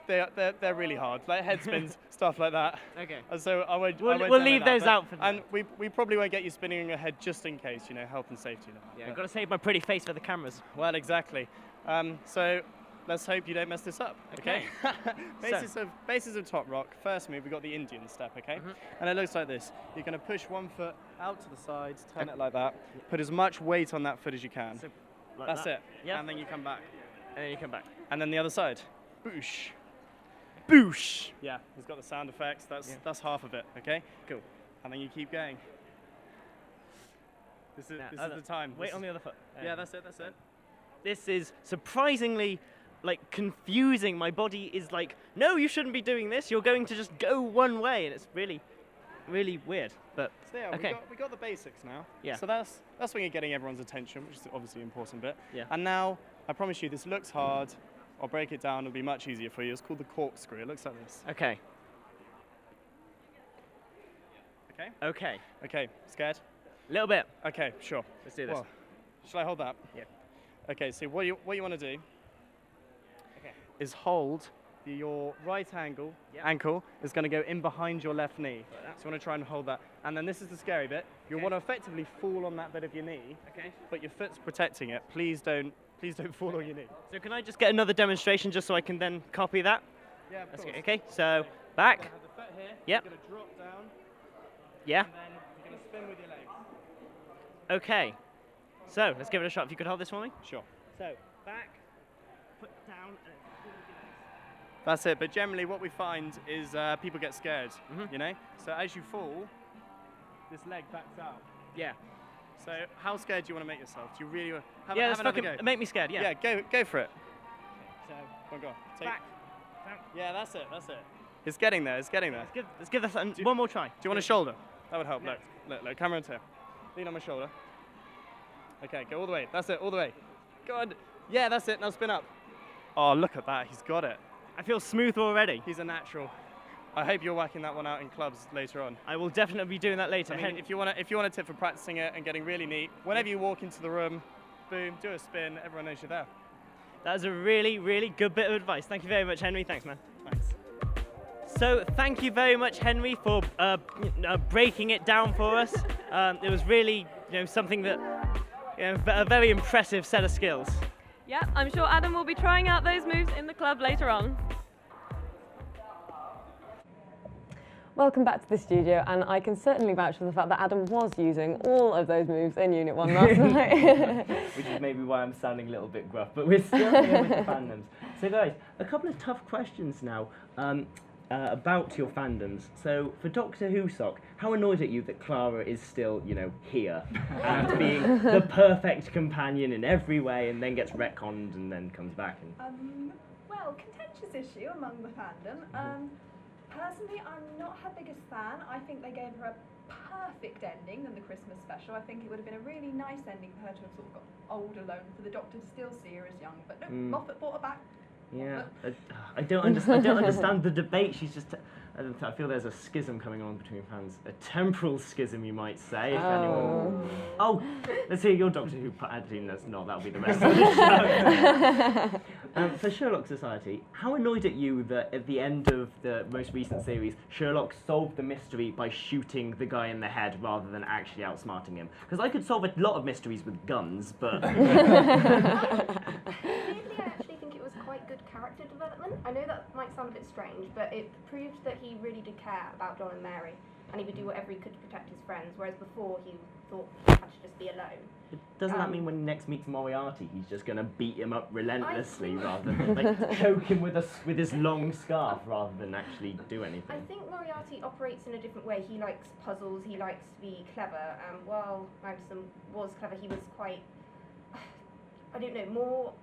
They're really hard, like head spins, stuff like that. Okay. And so We'll leave those out for now. And we probably won't get you spinning on your head just in case, health and safety. Yeah, I've got to save my pretty face for the cameras. Well, exactly. So let's hope you don't mess this up. Okay. Basis of top rock. First move, we got the Indian step. Okay. And it looks like this. You're going to push one foot out to the sides, turn it like that. Put as much weight on that foot as you can. So, like that's that. it. Yeah. And then you come back. And then you come back. And then the other side. Boosh. Boosh! Yeah, it's got the sound effects. That's half of it, okay? Cool. And then you keep going. This is the time. Wait on the other foot. Yeah, that's it. This is surprisingly confusing. My body is no, you shouldn't be doing this. You're going to just go one way, and it's really, really weird. But so yeah, okay. we got the basics now. Yeah. So that's when you're getting everyone's attention, which is obviously an important bit. Yeah. And now, I promise you, this looks hard. I'll break it down, it'll be much easier for you. It's called the corkscrew. It looks like this. Okay. Okay? Okay. Okay, scared? A little bit. Okay, sure. Let's do this. Well, shall I hold that? Yeah. Okay, so what you want to do is hold your right ankle is going to go in behind your left knee. Like that. So you want to try and hold that. And then this is the scary bit. You want to effectively fall on that bit of your knee. Okay. But your foot's protecting it. Please don't fall on your knee. So can I just get another demonstration just so I can then copy that? Yeah, of course. Okay, so back. You're going to have the foot here. Yep. You're going to drop down. Yeah. And then you're going to spin with your legs. Okay. So let's give it a shot. If you could hold this for me. Sure. So back, put down, and spin with your legs. That's it. But generally, what we find is people get scared. So as you fall, this leg backs out. Yeah. So how scared do you want to make yourself? Do you really want to let's fucking make me scared. Yeah. Yeah. Go for it. So go on. back. Yeah, that's it. It's getting there. Let's give this one more try. Do you want a shoulder? That would help. Look, camera's here. Lean on my shoulder. Okay, go all the way. That's it, all the way. Go on. Yeah, that's it. Now spin up. Oh, look at that. He's got it. I feel smooth already. He's a natural. I hope you're whacking that one out in clubs later on. I will definitely be doing that later. I mean, if you want a tip for practicing it and getting really neat, whenever you walk into the room, boom, do a spin. Everyone knows you're there. That was a really, really good bit of advice. Thank you very much, Henry. Thanks, man. Thanks. So thank you very much, Henry, for breaking it down for us. It was really, something that, a very impressive set of skills. Yeah, I'm sure Adam will be trying out those moves in the club later on. Welcome back to the studio, and I can certainly vouch for the fact that Adam was using all of those moves in Unit 1 last night. Which is maybe why I'm sounding a little bit gruff, but we're still here with the fandoms. So guys, a couple of tough questions now about your fandoms. So for Doctor Who Sock, how annoyed are you that Clara is still, here and being the perfect companion in every way and then gets retconned and then comes back? Well, contentious issue among the fandom. Personally, I'm not her biggest fan. I think they gave her a perfect ending than the Christmas special. I think it would have been a really nice ending for her to have sort of got old alone, for the Doctor to still see her as young. But no, Moffat brought her back. Yeah, I don't understand the debate. She's just. I feel there's a schism coming on between fans. A temporal schism, you might say. If anyone. Oh, let's hear your Doctor Who. Actually, that's not. That'll be the rest of the show. For Sherlock Society, how annoyed at you that at the end of the most recent series, Sherlock solved the mystery by shooting the guy in the head rather than actually outsmarting him? Because I could solve a lot of mysteries with guns, but. Quite good character development. I know that might sound a bit strange, but it proved that he really did care about John and Mary, and he would do whatever he could to protect his friends, whereas before he thought he had to just be alone. Doesn't that mean when he next meets Moriarty, he's just going to beat him up relentlessly rather than choke him with his long scarf rather than actually do anything? I think Moriarty operates in a different way. He likes puzzles, he likes to be clever, and while Magnuson was clever, he was quite, I don't know, more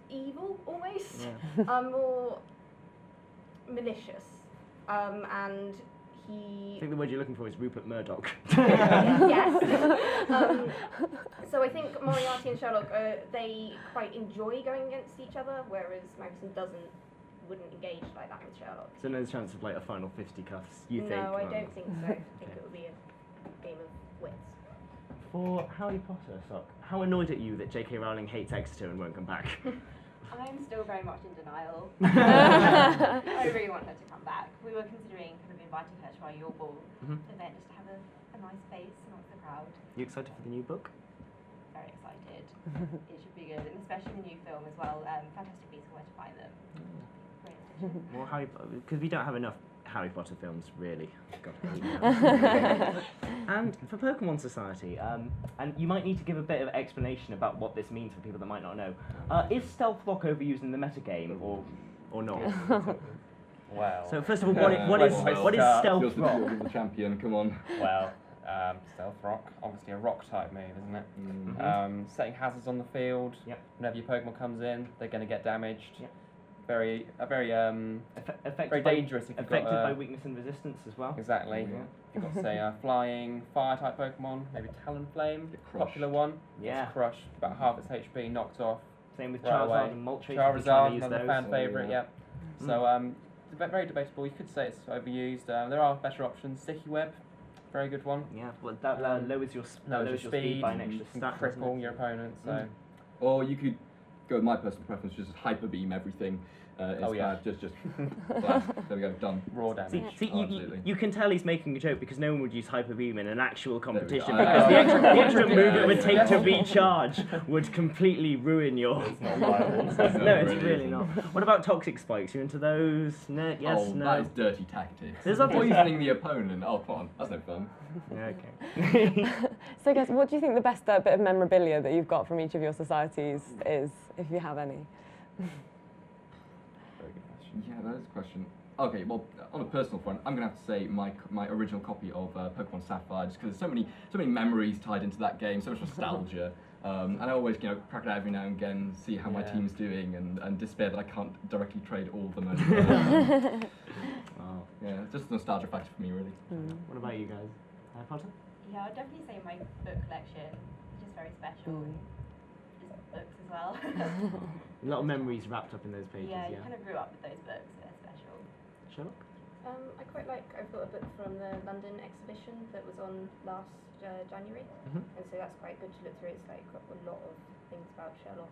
evil almost, more malicious, and he. I think the word you're looking for is Rupert Murdoch. Yes. So I think Moriarty and Sherlock, they quite enjoy going against each other, whereas Magnuson wouldn't engage like that with Sherlock. So no chance of like a final fisticuffs, you think? No, I don't think so. I think it would be a game of wits. For Harry Potter, Sock, how annoyed at you that J.K. Rowling hates Exeter and won't come back? I'm still very much in denial. I really want her to come back. We were considering kind of inviting her to our Your Ball event just to have a nice face amongst the crowd. You excited for the new book? Very excited. It should be good, and especially the new film as well. Fantastic Beasts and Where to Find Them. Great. Well, because we don't have enough Harry Potter films, really. And for Pokemon Society, and you might need to give a bit of explanation about what this means for people that might not know. Is Stealth Rock overused in the metagame, or not? Well. So first of all, what is Stealth Rock? You're the champion. Come on. Well, Stealth Rock, obviously a rock type move, isn't it? Setting hazards on the field. Yep. Whenever your Pokemon comes in, they're going to get damaged. Yep. Very dangerous. If Affected by weakness and resistance as well. Exactly. Yeah. You've got say flying, fire type Pokemon, maybe Talonflame, popular one. Yeah. Gets crushed, about half its HP knocked off. Same with right Charizard away. and Moltres. Charizard, another fan favourite. Yeah. Yep. So very debatable. You could say it's overused. There are better options. Sticky Web, very good one. Yeah. Well, that lowers your speed by an extra stat. Cripple your opponent. So. Or you could go with my personal preference, just Hyper Beam everything. Just there we go, done. Raw damage. See, you can tell he's making a joke because no one would use Hyper Beam in an actual competition go. because the extra move it would take to recharge would completely ruin your. It's not viable. No, it's really not. What about Toxic Spikes? You into those? No. Yes. Oh, no. that is dirty tactics. There's other poisoning the opponent. Oh, come on, that's no fun. Okay. So, guys, what do you think the best bit of memorabilia that you've got from each of your societies is, if you have any? Yeah, that is a question. Okay, well, on a personal front, I'm going to have to say my original copy of Pokemon Sapphire, just because there's so many memories tied into that game, so much nostalgia. And I always, crack it out every now and again, see how my Yeah. team's doing, and despair that I can't directly trade all the money. Oh. Yeah, it's just a nostalgia factor for me, really. What about you guys? Harry Potter? Yeah, I'd definitely say my book collection is just very special. Just books as well. A lot of memories wrapped up in those pages. Yeah, you kind of grew up with those books, so they're special. Sherlock? I quite like, I've got a book from the London exhibition that was on last January, Mhm. and so that's quite good to look through. It's like got a lot of things about Sherlock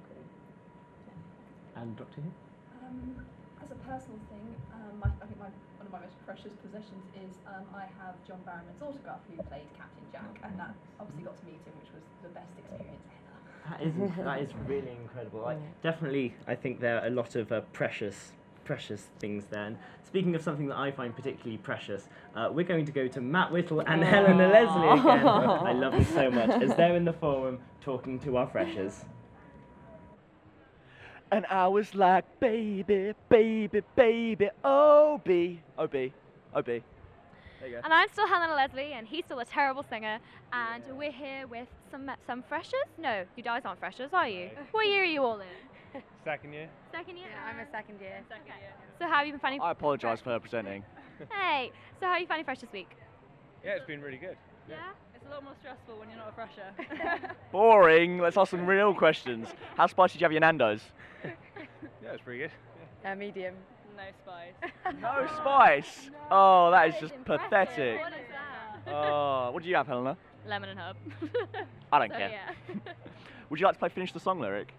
And Doctor Who? As a personal thing, I think one of my most precious possessions is I have John Barrowman's autograph, who played Captain Jack, and that obviously got to meet him, which was the best experience ever. That is really incredible. I think there are a lot of precious things there. And speaking of something that I find particularly precious, we're going to go to Matt Whittle and Helena Leslie again. I love you so much, as they're in the forum talking to our freshers. And I was like, baby, baby, baby, O-B, O-B, O-B. There you go. And I'm still Helena Leslie, and he's still a terrible singer. And we're here with some freshers. No, you guys aren't freshers, are you? What year are you all in? Second year. Second year. I'm a second year. So how have you been finding? I apologise for her presenting. Hey. So how are you finding Fresh this week? Yeah, it's been really good. Yeah, it's a lot more stressful when you're not a fresher. Boring. Let's ask some real questions. How spicy did you have your Nando's? Yeah, it's pretty good. Medium. No spice. No spice. Oh, that is just impressive. pathetic. What is that? Oh, what do you have, Helena? Lemon and herb. I don't So, care. Yeah. Would you like to play Finish the Song lyric?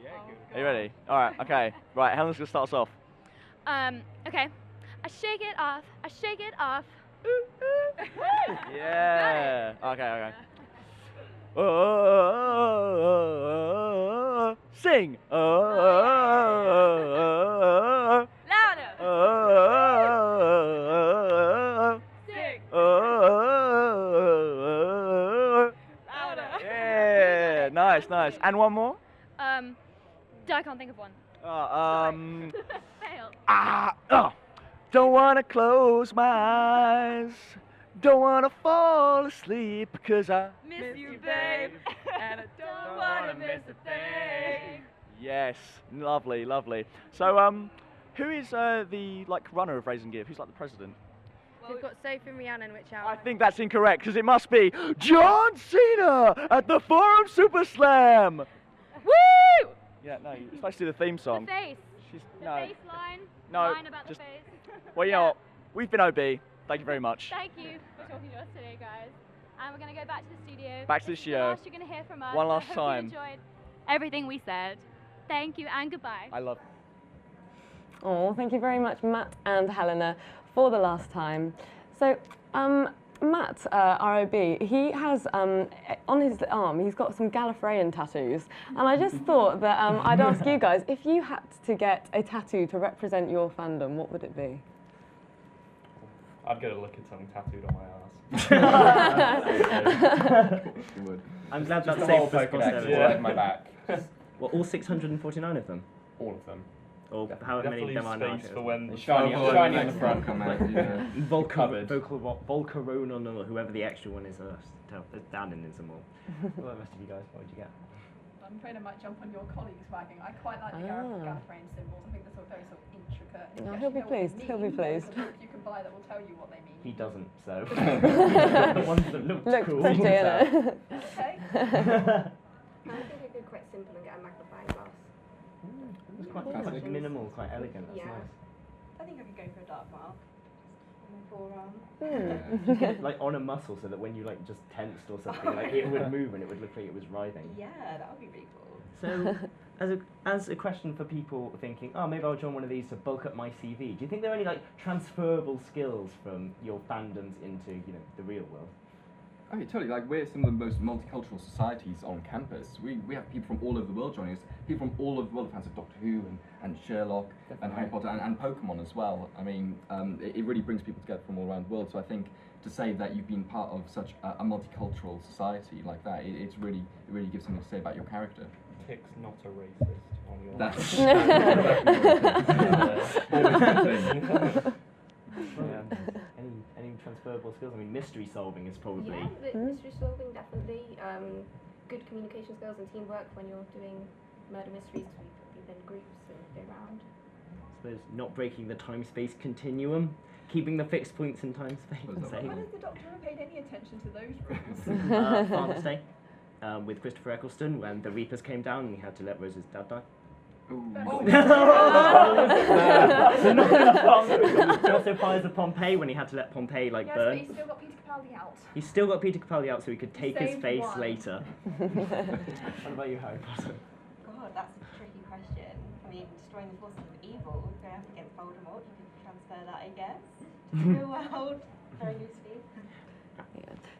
Yeah, Are you ready? All right. Okay. Right. Helena's gonna start us off. Okay. I shake it off. I shake it off. Yeah. Okay. Sing. Sing. Yeah. Nice. And one more. I can't think of one. Fail. Don't wanna close my eyes. Don't wanna fall asleep because I Miss you, babe. And I don't wanna miss a thing. Yes, lovely. So who is the runner of Raisin Give? Who's like the president? We've got Sophie and Rhiannon, which are. I think that's incorrect because it must be John Cena at the Forum Super Slam. Woo! Yeah, no, you're supposed to do the theme song. The face. The face line. No, The line about just- the face. Well, you know what? We've been OB. Thank you very much. Thank you for talking to us today, guys. And we're going to go back to the studio. Back to the This is studio. last you're going to hear from us. One I last hope time. You enjoyed everything we said. Thank you and goodbye. I love. Oh, thank you very much, Matt and Helena, for the last time. So, Matt, ROB, he has, on his arm, he's got some Gallifreyan tattoos. And I just thought that I'd ask you guys, if you had to get a tattoo to represent your fandom, what would it be? I'd get a liquor tongue tattooed on my ass. You would. I'm glad Just that's the whole safe for Pokédex Scotland. is like my back. Well, all 649 of them? All of them. Or however many of them are now. Space for when the Shiny on the front. Volcaron or whoever the extra one is. Dan in some more. What about the rest of you guys? What did you get? I'm afraid I might jump on your colleague's wagon. I quite like the Gallifreyan symbols. I think they're very sort of intricate. And Oh, you he'll be actually know what they pleased, he'll be mean. pleased. There's a book you can buy that will tell you what they mean. He doesn't, so. The ones that looked cool. pretty, innit? Okay. I think I could quite simple and get a magnifying glass. It's quite minimal, quite elegant. That's Yeah. nice. I think I could go for a dark mark on my forearm. Just get it, like on a muscle so that when you like just tensed or something, like it would move and it would look like it was writhing. Yeah, that would be really cool. So, as a question for people thinking, oh, maybe I'll join one of these to bulk up my CV. Do you think there are any like transferable skills from your fandoms into the real world? Okay, totally. Like, we're some of the most multicultural societies on campus. We have people from all over the world joining us. People from all over the world, fans of Doctor Who and Sherlock and Harry Potter and Pokemon as well. I mean, it really brings people together from all around the world. So I think to say that you've been part of such a multicultural society like that, it really gives something to say about your character. Tick's not a racist on your. That's. Any transferable skills? I mean, mystery solving is probably. Yeah, mystery solving definitely. good communication skills and teamwork when you're doing murder mysteries, so we put people in groups and go around. I suppose not breaking the time-space continuum, keeping the fixed points in time-space. When has the Doctor ever paid any attention to those rules? Father's Day, with Christopher Eccleston, when the Reapers came down and he had to let Rose's dad die. Also Fires of Pompeii, when he had to let Pompeii burn. But he's still got Peter Capaldi out. He's still got Peter Capaldi out so he could take his saved face one. later. What about you, Harry Potter? God, that's a tricky question. I mean, destroying the forces of evil, going up against Voldemort, you could transfer that, I guess, to the real world very loosely.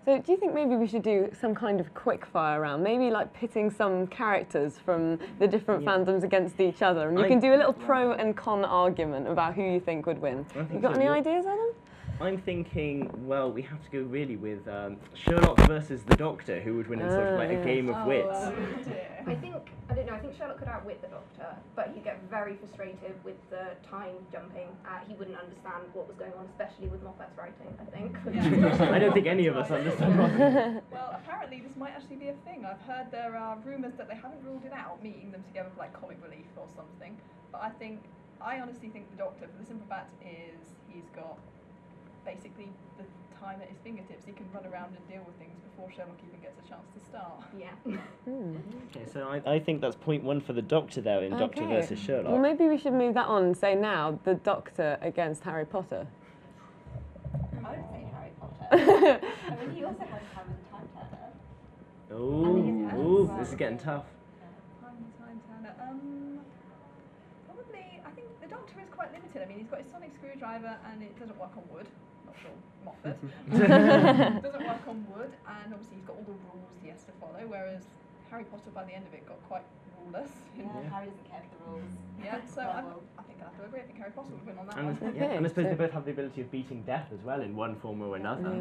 So do you think maybe we should do some kind of quick fire round? Maybe like pitting some characters from the different fandoms against each other, and you can do a little pro and con argument about who you think would win. You got any ideas, Adam? I'm thinking, well, we have to go really with Sherlock versus the Doctor, who would win in sort of like a game of wits. I don't know, I think Sherlock could outwit the Doctor, but he'd get very frustrated with the time jumping. He wouldn't understand what was going on, especially with Moffat's writing, I think. I don't think any of us understand what. Well, apparently this might actually be a thing. I've heard there are rumours that they haven't ruled it out, meeting them together for like comic relief or something. But I honestly think the Doctor, for the simple fact is he's got basically the time at his fingertips. He can run around and deal with things before Sherlock even gets a chance to start. Yeah. Okay, so I think that's point one for the Doctor there in Doctor versus Sherlock. Well, maybe we should move that on and say now the Doctor against Harry Potter. I would say Harry Potter. I mean, he also has time with the time turner. Ooh, this is getting tough. Time turner. Probably, I think the Doctor is quite limited. I mean, he's got his sonic screwdriver and it doesn't work on wood. Not sure Moffat. Doesn't work on wood, and obviously he's got all the rules he has to follow, whereas Harry Potter by the end of it got quite ruleless. Yeah, Harry doesn't care for the rules. Yeah, so I think I have to agree. I think Harry Potter would win on that one. And I suppose they both have the ability of beating death as well in one form or another.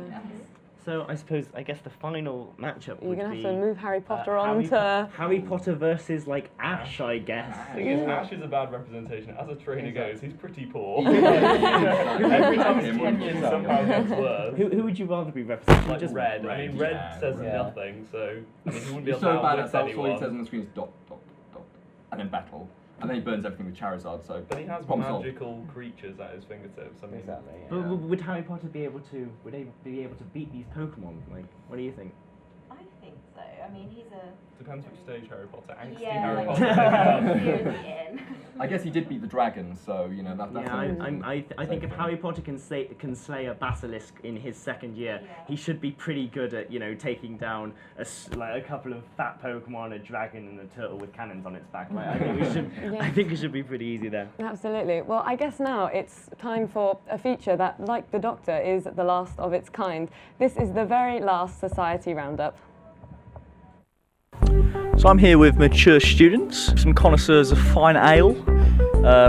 So I guess the final matchup would be... You're going to have to move Harry Potter on to... Harry Potter versus, Ash, I guess. The thing is, Ash is a bad representation. As a trainer goes, he's pretty poor. Every time he's 10 years somehow gets worse. Who would you rather be representing? Just Red. I mean, Red says nothing, so I mean, he wouldn't be able to so bad outwit at anyone. all he says on the screen is dot, dot, dot, and then battle. And then he burns everything with Charizard, so... But he has problem magical creatures at his fingertips. I mean, exactly. Yeah. But would Harry Potter be able to? Would they be able to beat these Pokemon? What do you think? I think so. I mean, he's a... Depends which stage Harry Potter. Angsty Yeah, Harry like, Potter. seriously in. I guess he did beat the dragon, so that's. Yeah, I think if Harry Potter can slay a basilisk in his second year, he should be pretty good at taking down a couple of fat Pokemon, a dragon, and a turtle with cannons on its back. I think it should be pretty easy there. Absolutely. Well, I guess now it's time for a feature that, like the Doctor, is the last of its kind. This is the very last Society Roundup. So I'm here with mature students, some connoisseurs of fine ale,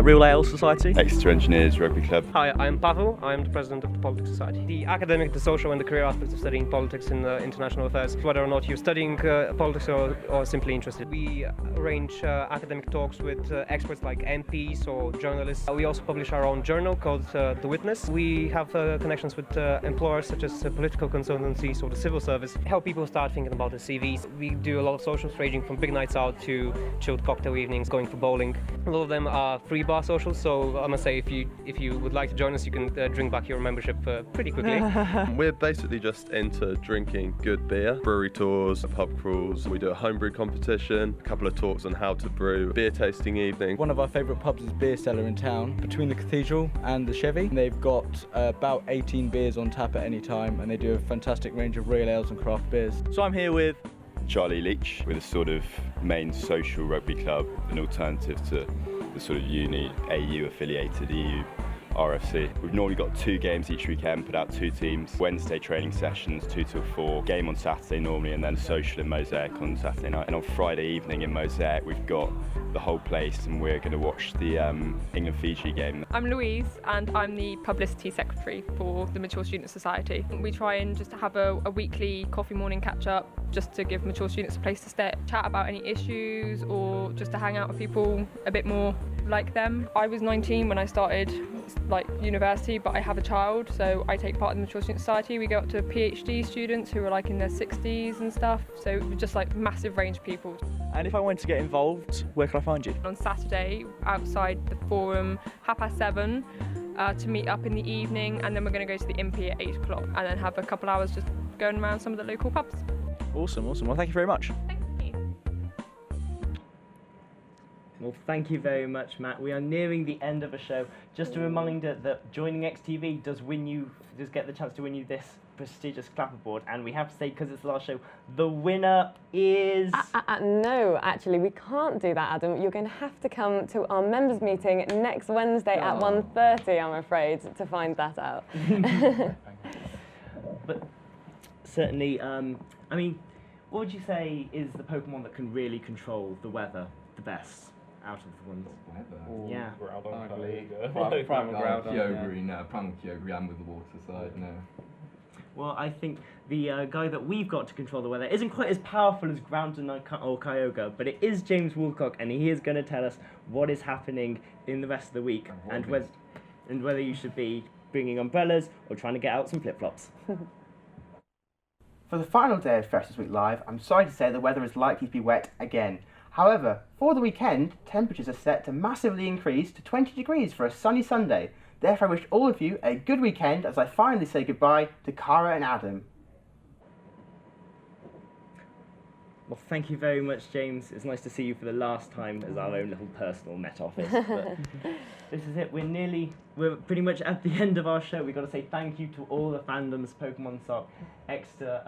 Real Ale Society. Exeter Engineers Rugby Club. Hi, I'm Pavel. I'm the president of the Politics Society. The academic, the social and the career aspects of studying politics in international affairs, whether or not you're studying politics or simply interested. We arrange academic talks with experts like MPs or journalists. We also publish our own journal called The Witness. We have connections with employers such as political consultancies or the civil service, help people start thinking about their CVs. We do a lot of socials ranging from big nights out to chilled cocktail evenings, going for bowling. A lot of them are free bar socials, so I must say if you would like to join us, you can drink back your membership pretty quickly. We're basically just into drinking good beer, brewery tours, pub crawls. We do a homebrew competition, a couple of talks on how to brew, beer tasting evening. One of our favourite pubs is Beer Cellar in town, between the Cathedral and the Chevy. They've got about 18 beers on tap at any time, and they do a fantastic range of real ales and craft beers. So I'm here with Charlie Leach, with a sort of main social rugby club, an alternative to the sort of uni, AU affiliated EU RFC. We've normally got 2 games each weekend, put out 2 teams, Wednesday training sessions, 2 till 4, game on Saturday normally, and then social in Mosaic on Saturday night. And on Friday evening in Mosaic, we've got the whole place and we're going to watch the England-Fiji game. I'm Louise and I'm the publicity secretary for the Mature Student Society. We try and just have a weekly coffee morning catch-up just to give mature students a place to stay, chat about any issues or just to hang out with people a bit more like them. I was 19 when I started university, but I have a child, so I take part in the Mature Student Society. We go up to PhD students who are in their 60s and stuff, so just massive range of people. And if I wanted to get involved, where can I find you? On Saturday, outside the forum, 7:30, to meet up in the evening, and then we're going to go to the Impy at 8 o'clock, and then have a couple hours just going around some of the local pubs. Awesome. Well, thank you very much. Well, thank you very much, Matt. We are nearing the end of a show. Just a reminder that joining XTV does get the chance to win you this prestigious clapperboard, and we have to say, because it's the last show, the winner is... No, actually, we can't do that, Adam. You're going to have to come to our members' meeting next Wednesday at 1:30, I'm afraid, to find that out. But certainly, I mean, what would you say is the Pokemon that can really control the weather the best out of the ones? Weather? Yeah. Primal Kyogre, and with the water side, no. Well, I think the guy that we've got to control the weather isn't quite as powerful as Groudon or Kyogre, but it is James Woolcock, and he is going to tell us what is happening in the rest of the week, and whether you should be bringing umbrellas or trying to get out some flip-flops. For the final day of Freshers Week Live, I'm sorry to say the weather is likely to be wet again. However, for the weekend, temperatures are set to massively increase to 20 degrees for a sunny Sunday. Therefore, I wish all of you a good weekend as I finally say goodbye to Cara and Adam. Well, thank you very much, James. It's nice to see you for the last time as our own little personal Met Office. But this is it. We're pretty much at the end of our show. We've got to say thank you to all the fandoms, Pokemon Sock, Exeter,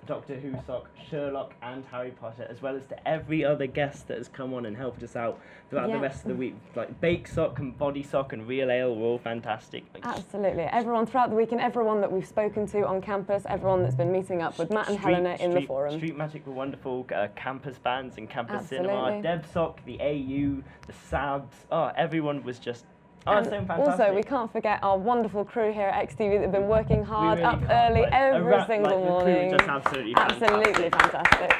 Doctor Who Sock, Sherlock and Harry Potter, as well as to every other guest that has come on and helped us out throughout the rest of the week. Like Bake Sock and Body Sock and Real Ale were all fantastic. Absolutely. Everyone throughout the week and everyone that we've spoken to on campus, everyone that's been meeting up with Matt and Helena in the forum. Street Magic were wonderful, campus bands and campus cinema, Deb Sock, the AU, the Sabs, everyone was just so fantastic. Also, we can't forget our wonderful crew here at XTV that have been working hard up early every single morning. The crew was just absolutely fantastic.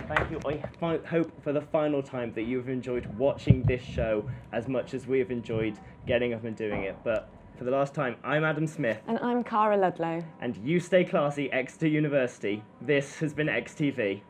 Thank you. I hope for the final time that you've enjoyed watching this show as much as we have enjoyed getting up and doing it. But for the last time, I'm Adam Smith. And I'm Cara Ludlow. And you stay classy, Exeter University. This has been XTV.